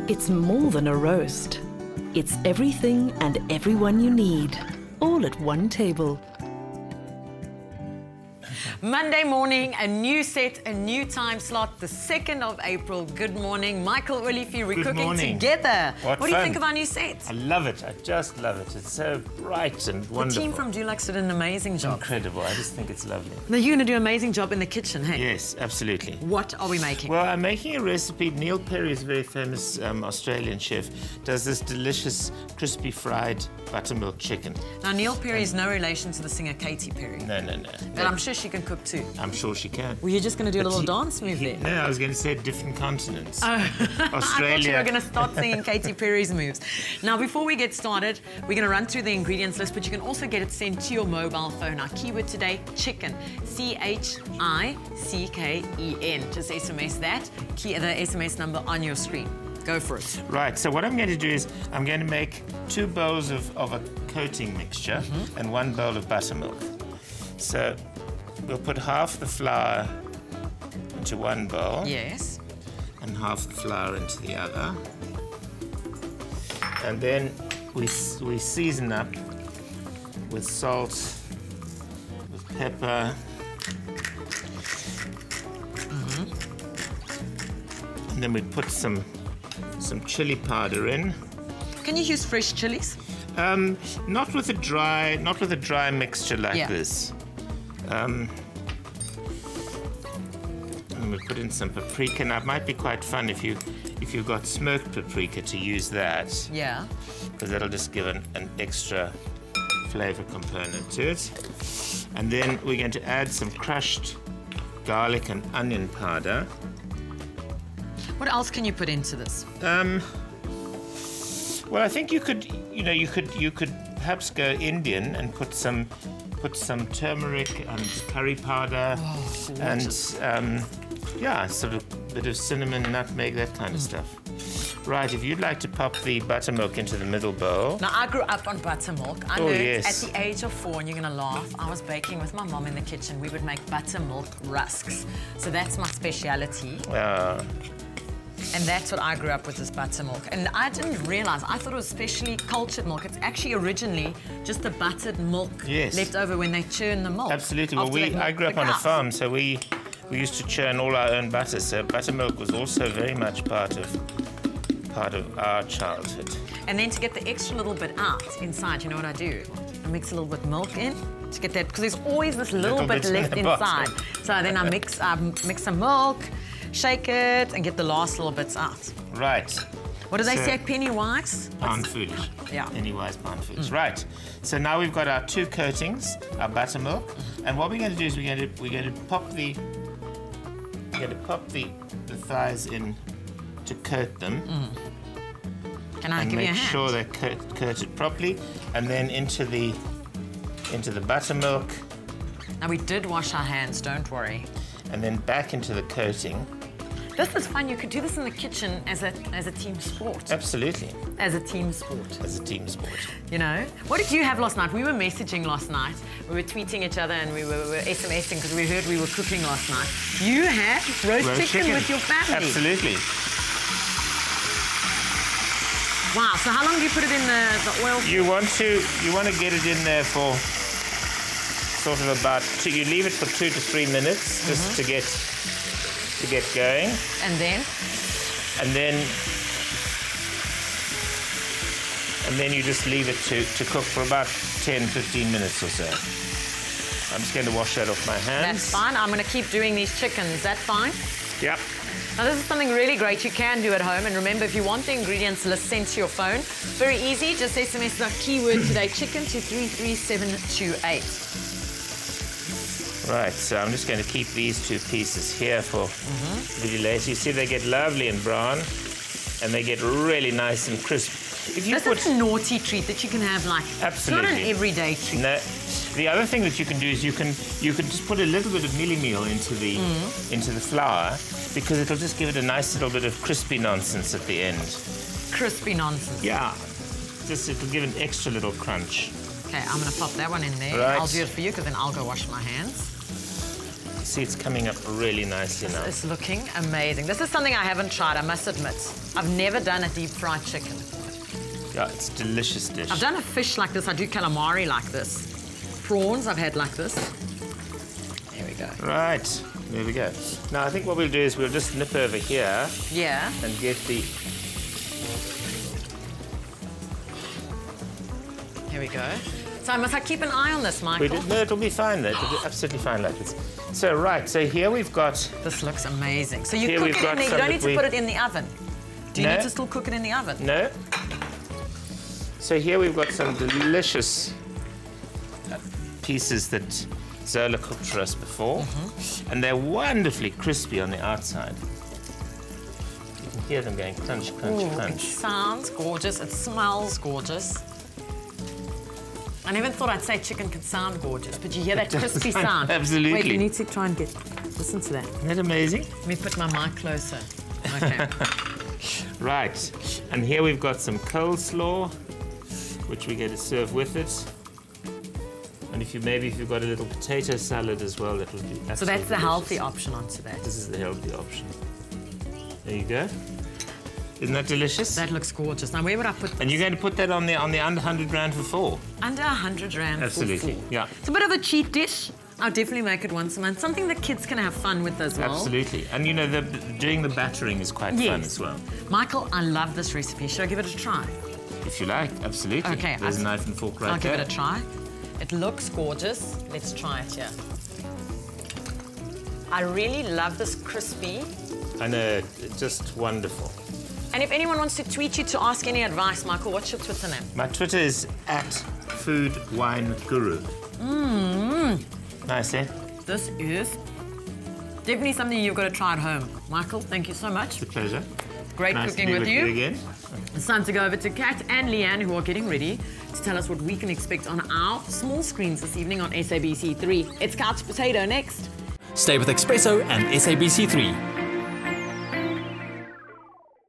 It's more than a roast. It's everything and everyone you need, all at one table. Monday morning, a new set, a new time slot, the 2nd of April. Good morning, Michael Olivier. We're cooking together. What do you think of our new set? I love it. I just love it. It's so bright and wonderful. The team from Dulux did an amazing job. Incredible. I just think it's lovely. Now, you're going to do an amazing job in the kitchen, hey? Yes, absolutely. What are we making? Well, I'm making a recipe. Neil Perry is a very famous Australian chef. Does this delicious crispy fried buttermilk chicken. Now, Neil Perry is no relation to the singer Katy Perry. No. But I'm sure she can cook too. I'm sure she can. Were you just going to do a little dance move there? No, I was going to say different continents. Oh. Australia. I thought you were going to start singing Katy Perry's moves. Now, before we get started, we're going to run through the ingredients list, but you can also get it sent to your mobile phone. Our keyword today, chicken. CHICKEN. Just SMS that. The SMS number on your screen. Go for it. Right, so what I'm going to do is I'm going to make 2 bowls of a coating mixture and 1 bowl of buttermilk. So we'll put half the flour into one bowl. Yes. And half the flour into the other. And then we season up with salt, with pepper. And then we put some chili powder in. Can you use fresh chilies? Not with a dry mixture like this. And we put in some paprika. Now it might be quite fun if you've got smoked paprika to use that. Yeah. Because that'll just give an extra flavor component to it. And then we're going to add some crushed garlic and onion powder. What else can you put into this? Well, I think you could perhaps go Indian and put some turmeric and curry powder and sort of a bit of cinnamon, nutmeg, that kind of stuff. Right, if you'd like to pop the buttermilk into the middle bowl. Now, I grew up on buttermilk. I learned at the age of 4, and you're going to laugh, I was baking with my mom in the kitchen. We would make buttermilk rusks. So that's my speciality. And that's what I grew up with, is buttermilk. And I didn't realize, I thought it was specially cultured milk. It's actually originally just the buttered milk left over when they churn the milk. Absolutely. Well, I grew up on a farm, so we used to churn all our own butter. So buttermilk was also very much part of our childhood. And then to get the extra little bit out inside, you know what I do? I mix a little bit of milk in to get that, because there's always this little bit left inside. So then I mix some milk, shake it, and get the last little bits out. Right. What do they say? Penny wise? Pound foolish. Yeah. Penny wise, pound foolish. Right. So now we've got our 2 coatings, our buttermilk, and what we're going to do is we're going to pop the thighs in to coat them. Can I give you a hand? Make sure they're coated properly, and then into the buttermilk. Now, we did wash our hands, don't worry. And then back into the coating. This is fun. You could do this in the kitchen as a team sport. Absolutely. As a team sport. As a team sport. You know? What did you have last night? We were messaging last night. We were tweeting each other and we were SMSing because we heard we were cooking last night. You had roast chicken with your family. Absolutely. Wow. So how long do you put it in the oil? You want to get it in there for sort of about you leave it for 2 to 3 minutes just to get going. And then you just leave it to cook for about 10-15 minutes or so. I'm just going to wash that off my hands. That's fine. I'm going to keep doing these chickens. Is that fine? Yep. Now, this is something really great you can do at home. And remember, if you want the ingredients list sent to your phone, very easy. Just SMS the keyword today, chicken, to 33728. Right, so I'm just going to keep these 2 pieces here for a little later. You see, they get lovely and brown, and they get really nice and crisp. This is a naughty treat that you can have, like, absolutely. It's not an everyday treat. No. The other thing that you can do is you can just put a little bit of mealie meal into the flour, because it'll just give it a nice little bit of crispy nonsense at the end. Crispy nonsense. Yeah. It'll give an extra little crunch. Okay, I'm going to pop that one in there. Right. I'll do it for you, because then I'll go wash my hands. See, it's coming up really nicely now. It's looking amazing. This is something I haven't tried, I must admit. I've never done a deep fried chicken. Yeah, it's a delicious dish. I've done a fish like this. I do calamari like this. Prawns I've had like this. There we go. Right, there we go. Now, I think what we'll do is we'll just nip over here. Yeah. And get the... Here we go. So must I keep an eye on this, Michael? No, it'll be fine though. It'll be absolutely fine like this. So, right, so here we've got... This looks amazing. So you cook it in there, you don't need to put it in the oven. Do you need to still cook it in the oven? No. So here we've got some delicious pieces that Zola cooked for us before. And they're wonderfully crispy on the outside. You can hear them going crunch, crunch, crunch. It sounds gorgeous. It smells gorgeous. I never thought I'd say chicken could sound gorgeous, but you hear that crispy sound. Absolutely. Wait, you need to try and listen to that. Isn't that amazing? Let me put my mic closer. Okay. Right, and here we've got some coleslaw, which we're going to serve with it. And if you've got a little potato salad as well, that would be absolutely So that's the delicious. healthy option onto that. This is the healthy option. There you go. Isn't that delicious? That looks gorgeous. Now, where would I put this? And you're going to put that on the under 100 rand for 4? Under 100 rand Absolutely, for 4. yeah. It's a bit of a cheat dish. I'll definitely make it once a month. Something the kids can have fun with as well. Absolutely. And you know, doing the battering is quite fun as well. Michael, I love this recipe. Should I give it a try? If you like, absolutely. Okay. There's a knife and fork right there. I'll give it a try. It looks gorgeous. Let's try it here. I really love this crispy. I know, it's just wonderful. And if anyone wants to tweet you to ask any advice, Michael, what's your Twitter name? My Twitter is @foodwineguru. Nice, eh? This is definitely something you've got to try at home. Michael, thank you so much. It's a pleasure. Great nice cooking to be with you. Again. It's time to go over to Kat and Leanne, who are getting ready to tell us what we can expect on our small screens this evening on SABC3. It's Couch Potato next. Stay with Expresso and SABC3.